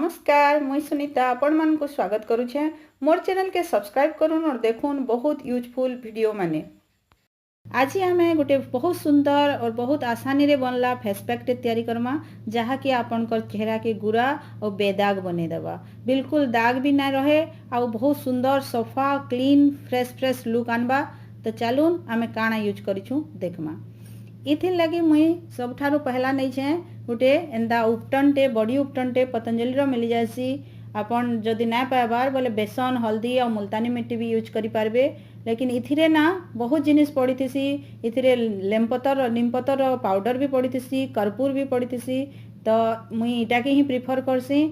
नमस्कार मुई सुनीता आपण मन को स्वागत करुछे मोर चैनल के सब्सक्राइब करूँ और देखून बहुत यूजफुल वीडियो माने। आज आमे गोटे बहुत सुंदर और बहुत आसानी रे बनला फेस पैक टे तैयारी करमा जहा कि आपन कर चेहरा के गुरा और बेदाग बने देबा। बिल्कुल दाग भी ना रहे और बहुत सुंदर सफा क्लीन फ्रेश लुक आनबा। तो चलून आमे काना यूज करिछु देखमा। इथिर लगी मुई सबठारु पहला नहीं छे गोटे एंदा उपटन टे बॉडी उपटन टे पतंजलि रो मिल जासी। आपन जदि ना पाइबार बोले बेसन हल्दी और मुल्तानी मिट्टी भी यूज करि पारबे। लेकिन इथिरे ना बहुत जिनिस पड़ी थी। इथिरे लेमपतर नीमपतर पाउडर भी पड़ी थी, कर्पूर भी पड़ी थी। तो मुई इटा के ही प्रिफर करसी।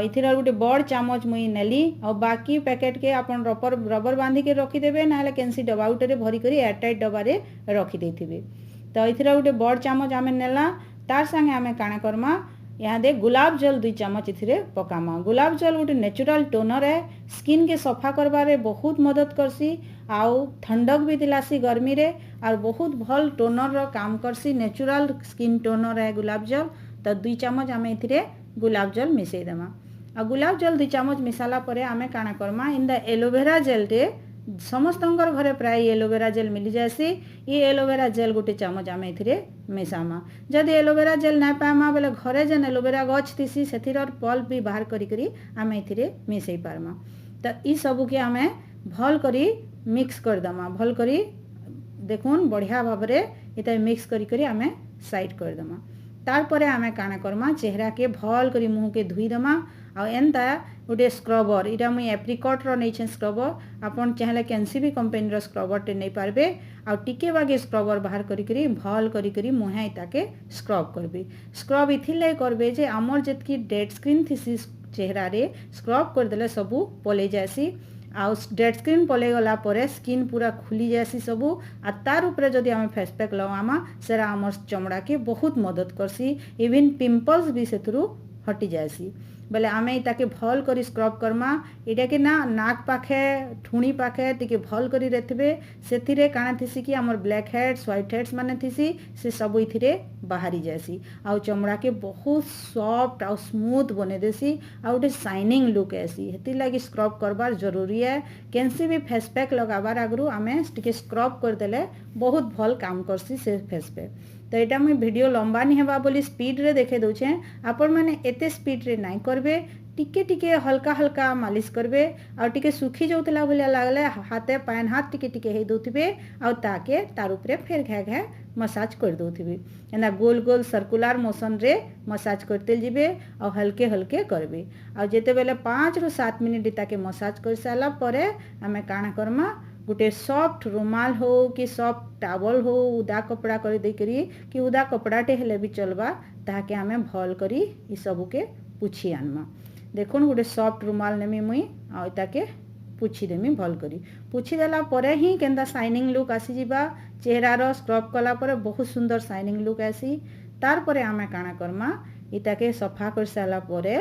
इथिर गोटे बड़ चामच मुई नेली और बाकी पैकेट के आपन रबर बांधी के रखीदेवे ना केनसी डब्बा उटे भरी करी एयरटाइट डब्बा रे रखी देथिबे। तो इथिर गोटे बड़ चामच आमे नेला तार संगे आमे काना करमा यहाँ दे गुलाब जल 2 चामच इथिरे पकामा। गुलाब जल गोटे नेचुरल टोनर है, स्किन के सफा करबारे बहुत मदद करसी आउ ठंडक भी दिलासी गर्मी रे और बहुत भल टोनर रो काम करसी। नेचुरल स्किन टोनर है गुलाब जल। तो 2 चामच आमे इथिरे गुलाब जल मिसई देमा। आ गुलाब जल 2 चामच मिसाला परे आमे काना करमा इंदा एलोवेरा जेल टे समस्त घरे प्राय एलोवेरा जेल मिल जासी। ये एलोवेरा जेल गोटे चामच आमे इथिरे मिसामा। जदि एलोवेरा जेल ना पामा बेले घरे जेन एलोवेरा गछ थिसी सेथिर पल्प भी बाहर करी करी आमे इथिरे मिसई पारमा। तो ई सबू के आमे भल करी मिक्स कर दमा। भल करी देखुन बढ़िया भाबरे इता मिक्स करी करी आमे साइड कर दमा। तार परे आमे काना करमा चेहरा के भल करी मुंह के धुई दमा। आ एंता गोटे स्क्रबर इटा मुई एप्रिकॉट रो नहीं छे स्क्रबर। आपन चाहले कैंसी भी कंपनी रो स्क्रबर टे नहीं पारबे। आ टिके बागे स्क्रबर बाहर करी करी भल करी करी मुहे इताके स्क्रब करबे। स्क्रब इथिले करबे जे हमर जेतकी डेड स्किन थिसी चेहरा रे स्क्रब कर देले सबू पले जासी। आउ डेड स्किन पले गला परे स्किन पूरा खुली जासी सबू। आ तार ऊपर जदि आमे फेस पैक लगामा सेरा हमर चमड़ा के बहुत मदद करसी। इवन पिंपल्स भी सेथुरु हटी जासी। बेले आमे ताके भल करी स्क्रब करमा। इटा के ना नाक पाखे ठुणी पाखे टिके भल करी रेथबे सेथिरे काना थिसी कि हमर ब्लैक हेड्स व्हाइट हेड्स माने थिसी से सब इथिरे बाहरी जासी। आउ चमड़ा के बहुत सॉफ्ट आउ स्मूथ बने देसी आउ गोटे शाइनिंग लुक आसी। हेति लागी स्क्रब करबार जरूरी है। केनसी भी फेस पैक लगाबार आगु आमे टिके स्क्रब कर देले बहुत भल काम करसी से फेस पैक। तो यहाँ मुझे वीडियो लंबा नहीं हेबा बोली स्पीड रे देखे दूचे। आपण मैंने एते स्पीड रे नहीं करबे, टिके टिके हल्का हल्का मालिश करबे और टिके सुखी जाउतला भलिया लागले हाथे पैन हाथ टिके टिके हे दोथिबे और ताके तार ऊपर फेर घे घे मसाज कर दोथिबे। एना गोल गोल सर्कुलर मोशन रे मसाज करते जिबे और हल्के हल्के करबे। और जेते बेले 5 ରୁ 7 मिनिट ताके मसाज कर साला परे आमे काना करमा गोटे सॉफ्ट रुमाल हो कि सॉफ्ट टावल हो उदा कपड़ा कर दे करी कि उदा कपड़ाटे हेले भी चलबा ताके आमे भल करी ई सबू के पुछी आनमा। देखुन गोटे सॉफ्ट रुमाल नेमी मुई आ ताके पुछी देमी भल करी। पुछी देला परे ही केंदा शाइनिंग लुक आसी जिबा। चेहरा रो स्क्रब कला परे बहुत सुंदर शाइनिंग लुक आसी। तार परे आमे काना करमा इताके सफा कर साला परे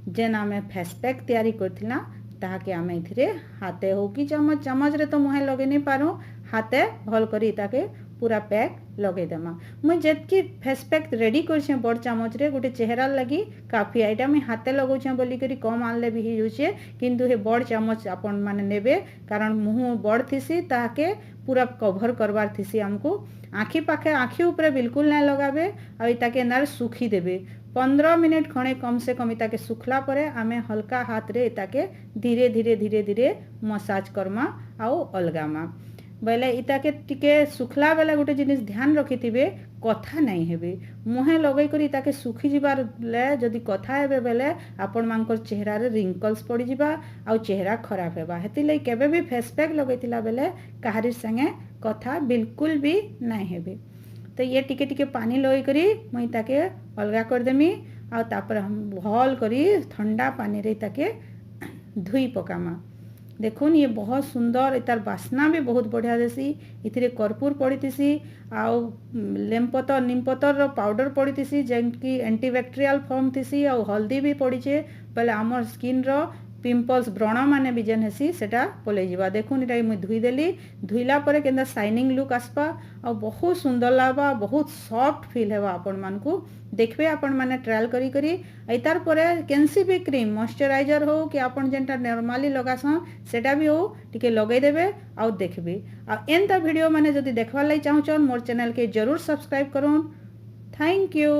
जेन आमे फेस पैक तैयारी करथिला ताके आमे इथिरे हाथे हो कि चमच चमच रे तो मुहे लगे नहीं पारो हाथे भल करी ताके पूरा पैक लगे देमा। मुई जेतकी फेस पैक रेडी करछे बड़ चामच रे गोटे चेहरा लगी काफी आइटा मुई हाथे लगौछे बोली करी कम आनले भी ही होछे। किंतु हे बड़ चामच आपन माने नेबे कारण मुंह बड़ थिसी ताके पूरा कवर करवार थिसी। हमको आँखी पाखे आँखी ऊपर बिल्कुल ना लगाबे और इताके नार सुखी देबे। 15 मिनट खणे कम से कम इताके सुखला परे आमे हल्का हाथ रे इताके धीरे धीरे धीरे धीरे मसाज करमा आउ अलगामा। बेले इताके टिके सुखला बेले गोटे जिनिस ध्यान रखिथिबे कथा नहीं हेबे। मुहे लगई करी ताके सुखी जिबार ले जदि कथा हेबे बेले आपण मानकर चेहरा रे रिंकल्स पड़ी जिबा आउ चेहरा खराब हेबा। हेति लई केबे भी फेस पैक लगैतिला बेले काहारी संगे कथा बिल्कुल भी नहीं हेबे। तो ये टिके टिके पानी लई करी मुई ताके अलगा कर देमी और तापर हम भल करी ठंडा पानी रे ताके धुई पकामा। देखुन ये बहुत सुंदर इतार बास्ना भी बहुत बढ़िया देसी। इथिरे कर्पूर पड़ी थी आउ लेमपतर नीमपतर रो पाउडर पड़ी थी जेनकी एंटीबैक्टेरियल फॉर्म थी और हल्दी भी पड़ी छे। पहले आमर स्किन रो पिंपल्स व्रण माने भी जेन हेसी सेटा पलै जिबा। देखुन इटा मुई धुई देली, धुईला परे केनता शाइनिंग लुक आसपा और बहुत सुंदर लागबा, बहुत सॉफ्ट फील हेबा आपण मानकू। देखबे आपण माने ट्रायल करी करी एतार परे केनसी भी क्रीम मॉइस्चराइजर हो कि आपण जेनटा नॉर्मली लगासन सेटा भी हो टिके लगै देबे और देखबे। आ एंता वीडियो माने जदी देखवा लाई चाहछन मोर चैनल के जरूर सब्सक्राइब करूँ। Thank you.